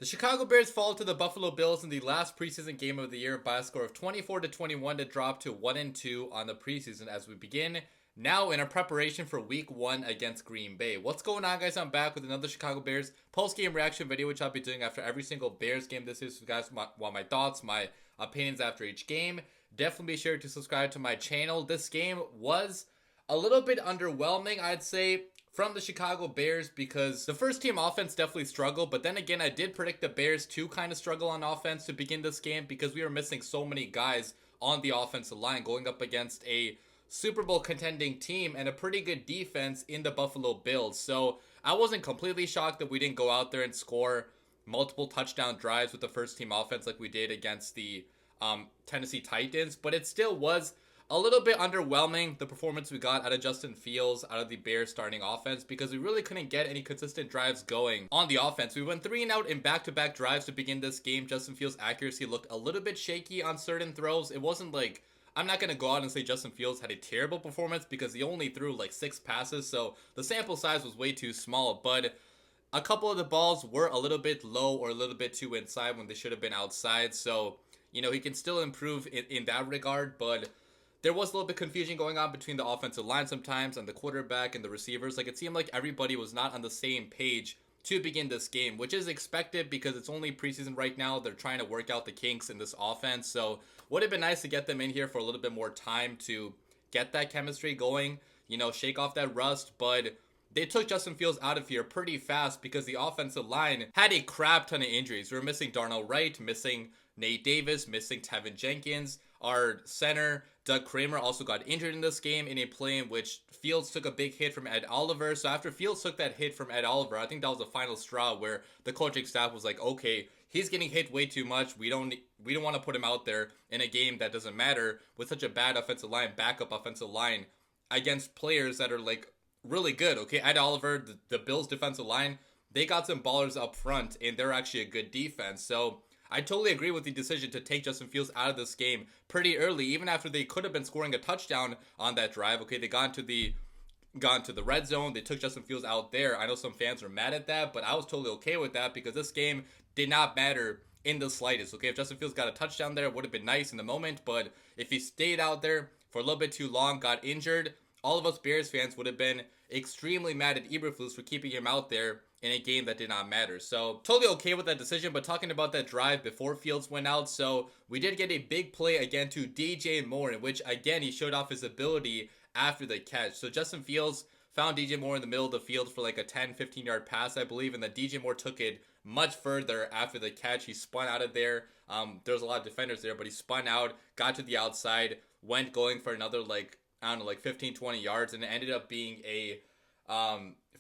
The Chicago Bears fall to the Buffalo Bills in the last preseason game of the year by a score of 24-21 to drop to 1-2 on the preseason as we begin now in our preparation for week 1 against Green Bay. What's going on, guys? I'm back with another Chicago Bears post-game reaction video, which I'll be doing after every single Bears game this is. So guys want my thoughts, my opinions after each game, definitely be sure to subscribe to my channel. This game was a little bit underwhelming, I'd say, from the Chicago Bears, because the first team offense definitely struggled, but then again, I did predict the Bears to kind of struggle on offense to begin this game because we were missing so many guys on the offensive line going up against a Super Bowl contending team and a pretty good defense in the Buffalo Bills. So I wasn't completely shocked that we didn't go out there and score multiple touchdown drives with the first team offense like we did against the Tennessee Titans, but it still was a little bit underwhelming, the performance we got out of Justin Fields, out of the Bears starting offense, because we really couldn't get any consistent drives going on the offense. We went 3 and out in back-to-back drives to begin this game. Justin Fields' accuracy looked a little bit shaky on certain throws. It wasn't like, I'm not going to go out and say Justin Fields had a terrible performance because he only threw like 6 passes, so the sample size was way too small, but a couple of the balls were a little bit low or a little bit too inside when they should have been outside, so, you know, he can still improve in that regard, but there was a little bit confusion going on between the offensive line sometimes and the quarterback and the receivers. Like, it seemed like everybody was not on the same page to begin this game, which is expected because it's only preseason right now. They're trying to work out the kinks in this offense. So would have been nice to get them in here for a little bit more time to get that chemistry going, you know, shake off that rust. But they took Justin Fields out of here pretty fast because the offensive line had a crap ton of injuries. We were missing Darnell Wright, missing Nate Davis, missing Tevin Jenkins. Our center, Doug Kramer, also got injured in this game in a play in which Fields took a big hit from Ed Oliver. So after Fields took that hit from Ed Oliver, I think that was the final straw where the coaching staff was like, okay, he's getting hit way too much. We don't want to put him out there in a game that doesn't matter with such a bad offensive line, backup offensive line, against players that are like really good. Okay, Ed Oliver, the Bills defensive line, they got some ballers up front and they're actually a good defense. So I totally agree with the decision to take Justin Fields out of this game pretty early, even after they could have been scoring a touchdown on that drive. Okay, they got into the red zone. They took Justin Fields out there. I know some fans are mad at that, but I was totally okay with that because this game did not matter in the slightest. Okay, if Justin Fields got a touchdown there, it would have been nice in the moment, but if he stayed out there for a little bit too long, got injured, all of us Bears fans would have been extremely mad at Eberflus for keeping him out there in a game that did not matter. So totally okay with that decision. But talking about that drive before Fields went out, so we did get a big play again to DJ Moore, in which again he showed off his ability after the catch. So Justin Fields found DJ Moore in the middle of the field for like a 10-15 yard pass, I believe, and then DJ Moore took it much further after the catch. He spun out of there. There's a lot of defenders there, but he spun out, got to the outside, went going for another like, I don't know, like 15-20 yards, and it ended up being a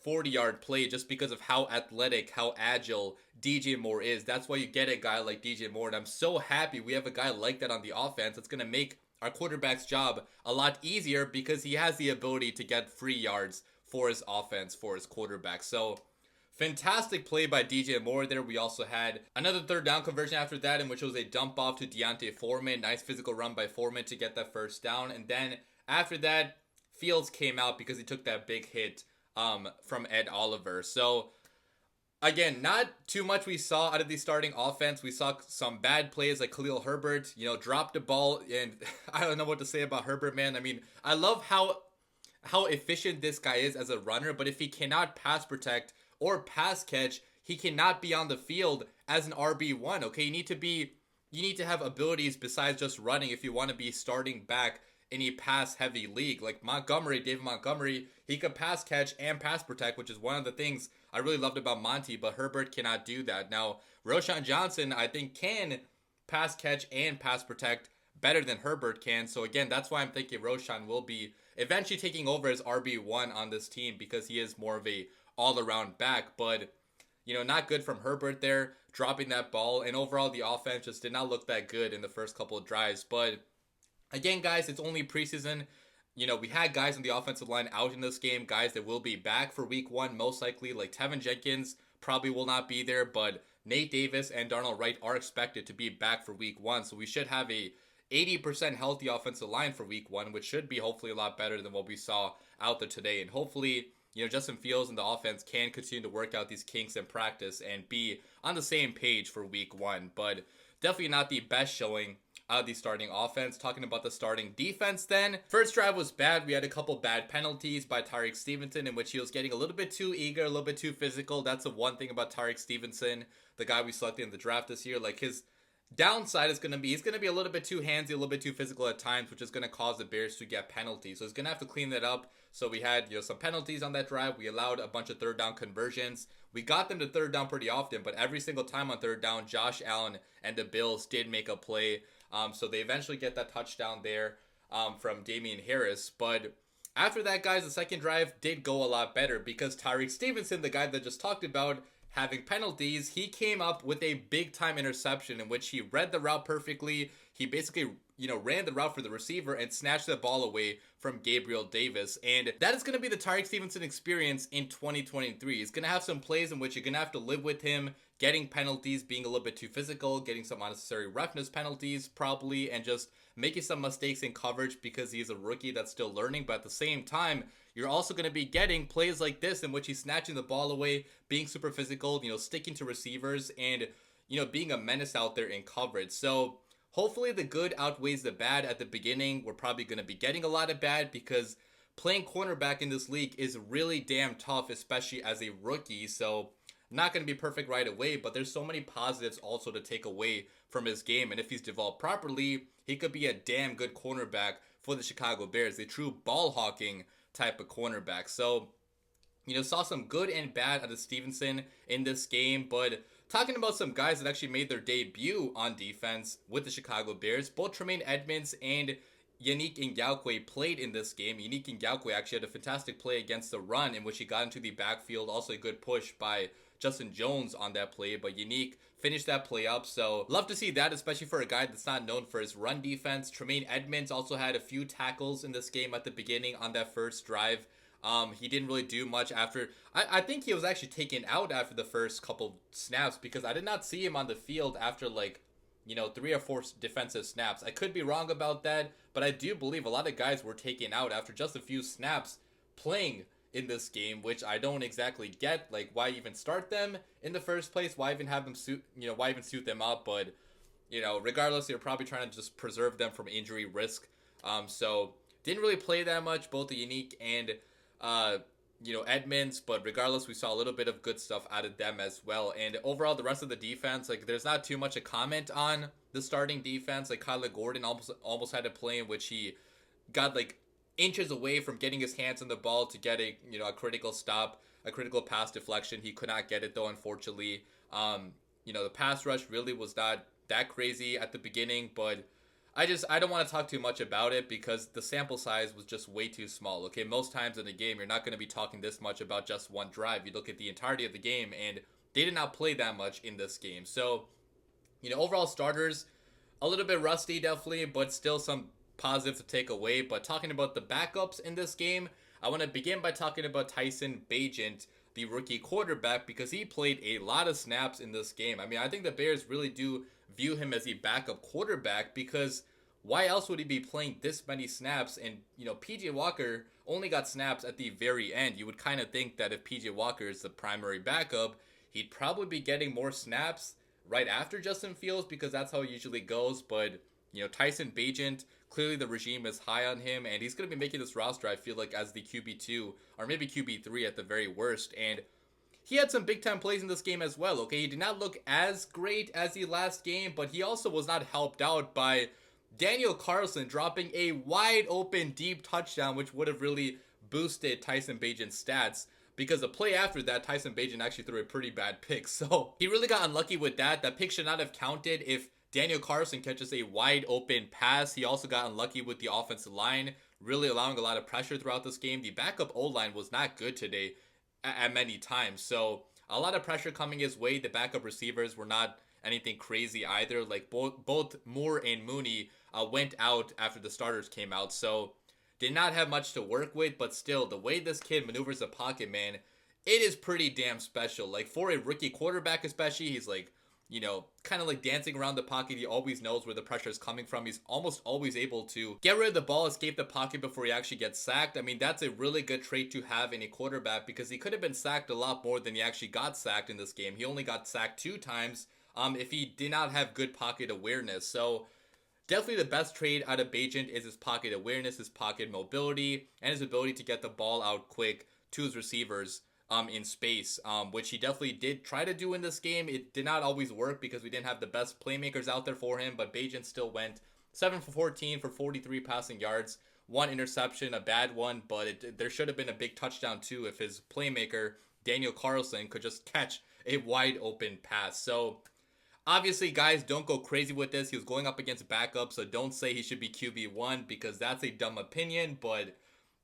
40-yard play just because of how athletic, how agile DJ Moore is. That's why you get a guy like DJ Moore, and I'm so happy we have a guy like that on the offense. It's going to make our quarterback's job a lot easier because he has the ability to get free yards for his offense, for his quarterback. So fantastic play by DJ Moore there. We also had another third down conversion after that, in which it was a dump off to Deontay Foreman. Nice physical run by Foreman to get that first down. And then after that, Fields came out because he took that big hit from Ed Oliver. So again, not too much we saw out of the starting offense. We saw some bad plays like Khalil Herbert, you know, dropped the ball, and I don't know what to say about Herbert, man. I mean, I love how efficient this guy is as a runner, but if he cannot pass protect or pass catch, he cannot be on the field as an RB1. Okay, you need to have abilities besides just running if you want to be starting back in a pass-heavy league. Like David Montgomery, he could pass catch and pass protect, which is one of the things I really loved about Monty, but Herbert cannot do that. Now, Roschon Johnson, I think, can pass catch and pass protect better than Herbert can. So again, that's why I'm thinking Roschon will be eventually taking over as RB1 on this team because he is more of a all-around back. But, you know, not good from Herbert there, dropping that ball. And overall, the offense just did not look that good in the first couple of drives. But again, guys, it's only preseason. You know, we had guys on the offensive line out in this game, guys that will be back for week 1, most likely, like Tevin Jenkins probably will not be there, but Nate Davis and Darnell Wright are expected to be back for week 1, so we should have a 80% healthy offensive line for week 1, which should be hopefully a lot better than what we saw out there today, and hopefully Justin Fields and the offense can continue to work out these kinks in practice and be on the same page for week 1. But definitely not the best showing out of the starting offense. Talking about the starting defense then. First drive was bad. We had a couple bad penalties by Tyreek Stevenson in which he was getting a little bit too eager, a little bit too physical. That's the one thing about Tyreek Stevenson, the guy we selected in the draft this year. Like, his downside is going to be he's going to be a little bit too handsy, a little bit too physical at times, which is going to cause the Bears to get penalties. So he's going to have to clean that up. So we had some penalties on that drive. We allowed a bunch of third down conversions. We got them to third down pretty often, but every single time on third down, Josh Allen and the Bills did make a play. So they eventually get that touchdown there from Damian Harris. But after that, guys, the second drive did go a lot better because Tyreek Stevenson, the guy that just talked about having penalties, he came up with a big time interception in which he read the route perfectly. He basically, ran the route for the receiver and snatched the ball away from Gabriel Davis. And that is going to be the Tyreek Stevenson experience in 2023. He's going to have some plays in which you're going to have to live with him getting penalties, being a little bit too physical, getting some unnecessary roughness penalties probably, and just making some mistakes in coverage because he's a rookie that's still learning. But at the same time, you're also going to be getting plays like this in which he's snatching the ball away, being super physical, sticking to receivers, and, being a menace out there in coverage. So hopefully the good outweighs the bad. At the beginning, we're probably going to be getting a lot of bad because playing cornerback in this league is really damn tough, especially as a rookie. So not going to be perfect right away, but there's so many positives also to take away from his game. And if he's developed properly, he could be a damn good cornerback for the Chicago Bears, a true ball hawking type of cornerback. So, saw some good and bad out of Stevenson in this game. But talking about some guys that actually made their debut on defense with the Chicago Bears, both Tremaine Edmunds and Yannick Ngakoue played in this game. Yannick Ngakoue actually had a fantastic play against the run in which he got into the backfield. Also a good push by Justin Jones on that play, but Yannick finished that play up. So love to see that, especially for a guy that's not known for his run defense. Tremaine Edmunds also had a few tackles in this game at the beginning on that first drive. He didn't really do much after. I think he was actually taken out after the first couple snaps because I did not see him on the field after 3 or 4 defensive snaps. I could be wrong about that, but I do believe a lot of guys were taken out after just a few snaps playing in this game, which I don't exactly get. Like, why even start them in the first place? Why even have them why even suit them up? But, regardless, they're probably trying to just preserve them from injury risk. So didn't really play that much, both the Yannick and, Edmonds, but regardless, we saw a little bit of good stuff out of them as well. And overall, the rest of the defense, there's not too much to comment on the starting defense. Kyler Gordon almost had a play in which he got, inches away from getting his hands on the ball to get a critical stop, a critical pass deflection. He could not get it though, unfortunately. The pass rush really was not that crazy at the beginning, but I don't want to talk too much about it because the sample size was just way too small. Okay, most times in the game, you're not going to be talking this much about just one drive. You look at the entirety of the game, and they did not play that much in this game. So, overall starters, a little bit rusty definitely, but still some positive to take away. But talking about the backups in this game, I want to begin by talking about Tyson Bagent, the rookie quarterback, because he played a lot of snaps in this game. I mean, I think the Bears really do view him as a backup quarterback because why else would he be playing this many snaps? And, PJ Walker only got snaps at the very end. You would kind of think that if PJ Walker is the primary backup, he'd probably be getting more snaps right after Justin Fields because that's how it usually goes. But, Tyson Bagent, clearly the regime is high on him, and he's going to be making this roster, I feel like, as the QB2 or maybe QB3 at the very worst. And he had some big-time plays in this game as well, okay? He did not look as great as the last game, but he also was not helped out by Daniel Carlson dropping a wide-open deep touchdown, which would have really boosted Tyson Bagent's stats. Because the play after that, Tyson Bagent actually threw a pretty bad pick. So he really got unlucky with that. That pick should not have counted if Daniel Carlson catches a wide open pass. He also got unlucky with the offensive line, really allowing a lot of pressure throughout this game. The backup O-line was not good today at many times. So a lot of pressure coming his way. The backup receivers were not anything crazy either. Both Moore and Mooney went out after the starters came out. So did not have much to work with, but still, the way this kid maneuvers the pocket, man, it is pretty damn special. For a rookie quarterback especially, he's kind of like dancing around the pocket. He always knows where the pressure is coming from. He's almost always able to get rid of the ball, escape the pocket before he actually gets sacked. I mean, that's a really good trait to have in a quarterback because he could have been sacked a lot more than he actually got sacked in this game. He only got sacked 2 times if he did not have good pocket awareness. So definitely the best trait out of Bagent is his pocket awareness, his pocket mobility, and his ability to get the ball out quick to his receivers in space, which he definitely did try to do in this game. It did not always work because we didn't have the best playmakers out there for him, but Bagent still went 7 for 14 for 43 passing yards, 1 interception, a bad one, but there should have been a big touchdown too if his playmaker, Daniel Carlson, could just catch a wide open pass. So obviously, guys, don't go crazy with this. He was going up against backup, so don't say he should be QB1 because that's a dumb opinion, but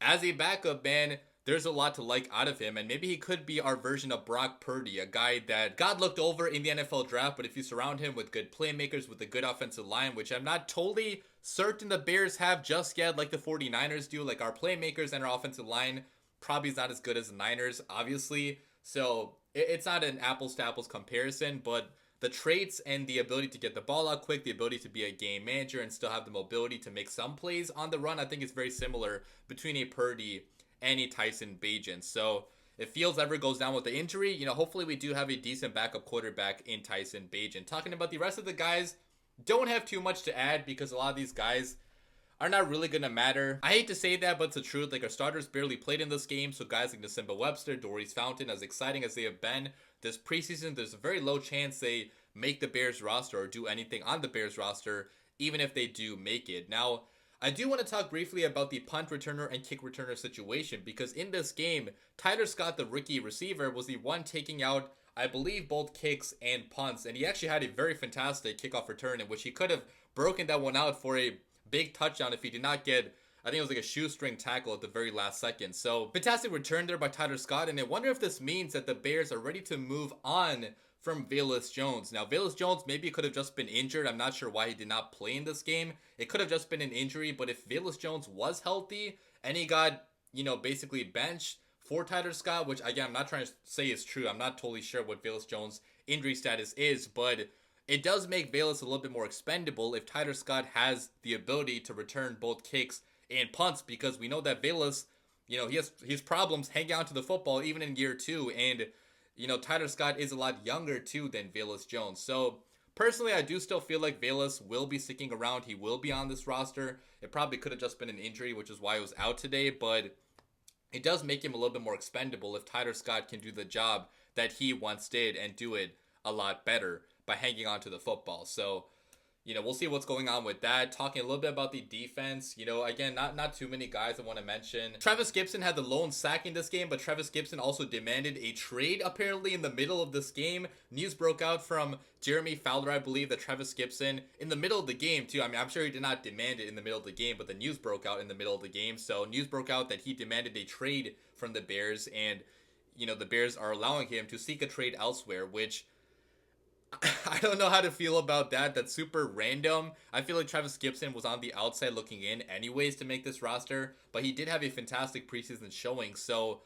as a backup, man, there's a lot to like out of him, and maybe he could be our version of Brock Purdy, a guy that got looked over in the NFL draft, but if you surround him with good playmakers, with a good offensive line, which I'm not totally certain the Bears have just yet, like the 49ers do, like our playmakers and our offensive line probably is not as good as the Niners, obviously, so it's not an apples to apples comparison, but the traits and the ability to get the ball out quick, the ability to be a game manager and still have the mobility to make some plays on the run, I think it's very similar between a Purdy and a Tyson Bagent. So if Fields ever goes down with the injury, hopefully we do have a decent backup quarterback in Tyson Bagent. Talking about the rest of the guys, don't have too much to add because a lot of these guys are not really going to matter. I hate to say that, but it's the truth. Like, our starters barely played in this game, so guys like Nasimba Webster, Doris Fountain, as exciting as they have been this preseason, there's a very low chance they make the Bears roster or do anything on the Bears roster, even if they do make it. Now, I do want to talk briefly about the punt returner and kick returner situation because in this game, Tyler Scott, the rookie receiver, was the one taking out, I believe, both kicks and punts, and he actually had a very fantastic kickoff return in which he could have broken that one out for a big touchdown if he did not get, I think it was like a shoestring tackle at the very last second. So fantastic return there by Tyler Scott, and I wonder if this means that the Bears are ready to move on from Velus Jones. Now, Velus Jones maybe could have just been injured. I'm not sure why he did not play in this game. It could have just been an injury, but if Velus Jones was healthy and he got, basically benched for Tyler Scott, which again, I'm not trying to say is true. I'm not totally sure what Velus Jones' injury status is, but it does make Velus a little bit more expendable if Tyler Scott has the ability to return both kicks and punts, because we know that Velus, he has problems hanging on to the football even in year 2, and Tyler Scott is a lot younger too than Velus Jones. So personally, I do still feel like Velus will be sticking around. He will be on this roster. It probably could have just been an injury, which is why he was out today, but it does make him a little bit more expendable if Tyler Scott can do the job that he once did and do it a lot better by hanging on to the football. So we'll see what's going on with that. Talking a little bit about the defense, again, not too many guys I want to mention. Travis Gibson had the lone sack in this game, but Travis Gibson also demanded a trade apparently in the middle of this game. News broke out from Jeremy Fowler, I believe, that Travis Gibson, in the middle of the game too, I mean, I'm sure he did not demand it in the middle of the game, but the news broke out in the middle of the game. So news broke out that he demanded a trade from the Bears, and the Bears are allowing him to seek a trade elsewhere, which I don't know how to feel about that. That's super random. I feel like Travis Gibson was on the outside looking in anyways to make this roster, but he did have a fantastic preseason showing. So,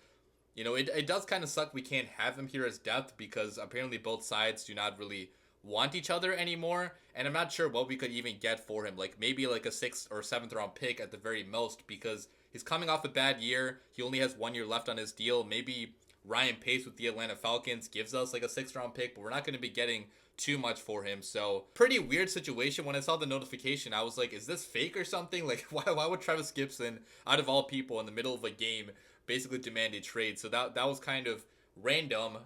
it does kind of suck we can't have him here as depth because apparently both sides do not really want each other anymore. And I'm not sure what we could even get for him. Like maybe like a 6th or 7th round pick at the very most, because he's coming off a bad year. He only has 1 year left on his deal. Maybe Ryan Pace with the Atlanta Falcons gives us like a 6th round pick, but we're not going to be getting too much for him. So pretty weird situation. When I saw the notification, I was like, is this fake or something? Like why would Travis Gibson, out of all people, in the middle of a game basically demand a trade? So that was kind of random.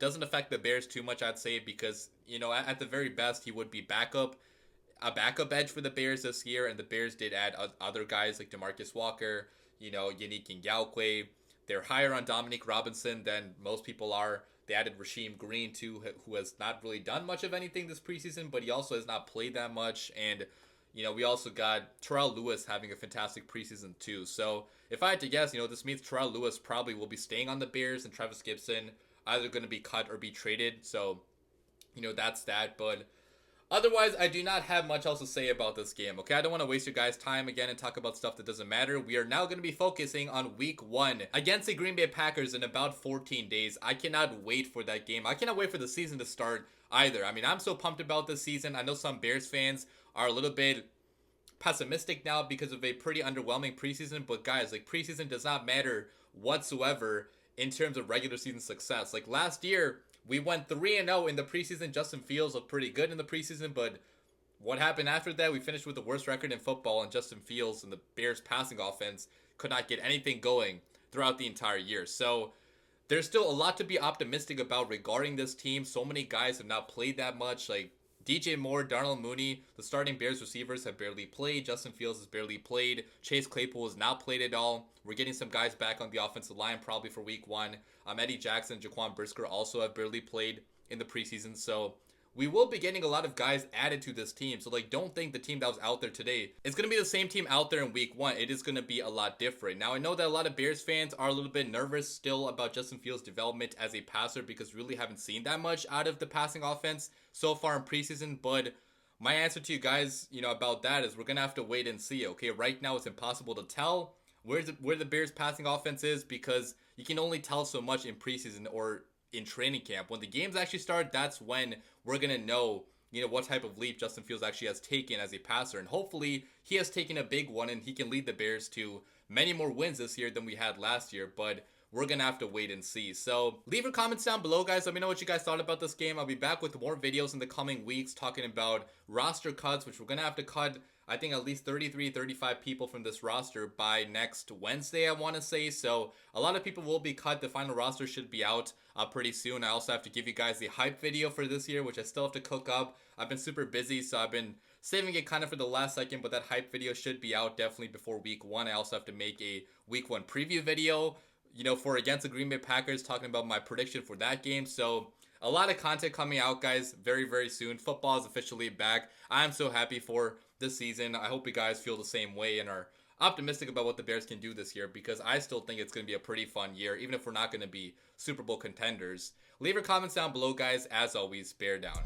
Doesn't affect the Bears too much, I'd say, because at the very best he would be a backup edge for the Bears this year, and the Bears did add other guys like DeMarcus Walker, Yannick Ngakoue. They're higher on Dominique Robinson than most people are. They added Rasheem Green too, who has not really done much of anything this preseason, but he also has not played that much. And, we also got Terrell Lewis having a fantastic preseason too. So if I had to guess, this means Terrell Lewis probably will be staying on the Bears, and Travis Gibson either going to be cut or be traded. So, that's that. But Otherwise, I do not have much else to say about this game, okay? I don't want to waste your guys' time again and talk about stuff that doesn't matter. We are now going to be focusing on week 1 against the Green Bay Packers in about 14 days. I cannot wait for that game. I cannot wait for the season to start either. I mean, I'm so pumped about this season. I know some Bears fans are a little bit pessimistic now because of a pretty underwhelming preseason, but guys, like, preseason does not matter whatsoever in terms of regular season success. Like last year, we went 3-0 in the preseason. Justin Fields looked pretty good in the preseason, but what happened after that? We finished with the worst record in football, and Justin Fields and the Bears passing offense could not get anything going throughout the entire year. So there's still a lot to be optimistic about regarding this team. So many guys have not played that much. Like DJ Moore, Darnell Mooney, the starting Bears receivers have barely played. Justin Fields has barely played. Chase Claypool has not played at all. We're getting some guys back on the offensive line probably for week 1. Eddie Jackson and Jaquan Brisker also have barely played in the preseason. So we will be getting a lot of guys added to this team. So, like, don't think the team that was out there today is going to be the same team out there in week 1. It is going to be a lot different. Now, I know that a lot of Bears fans are a little bit nervous still about Justin Fields' development as a passer because we really haven't seen that much out of the passing offense so far in preseason. But my answer to you guys, about that is we're going to have to wait and see, okay? Right now, it's impossible to tell where the Bears' passing offense is because you can only tell so much in preseason or in training camp. When the games actually start, that's when we're going to know, what type of leap Justin Fields actually has taken as a passer. And hopefully he has taken a big one and he can lead the Bears to many more wins this year than we had last year. But we're going to have to wait and see. So leave your comments down below, guys. Let me know what you guys thought about this game. I'll be back with more videos in the coming weeks talking about roster cuts, which we're going to have to cut, I think, at least 33, 35 people from this roster by next Wednesday, I want to say. So a lot of people will be cut. The final roster should be out pretty soon. I also have to give you guys the hype video for this year, which I still have to cook up. I've been super busy, so I've been saving it kind of for the last second, but that hype video should be out definitely before week 1. I also have to make a week 1 preview video, for against the Green Bay Packers, talking about my prediction for that game. So a lot of content coming out, guys, very, very soon. Football is officially back. I'm so happy for this season. I hope you guys feel the same way and are optimistic about what the Bears can do this year because I still think it's going to be a pretty fun year, even if we're not going to be Super Bowl contenders. Leave your comments down below, guys. As always, bear down.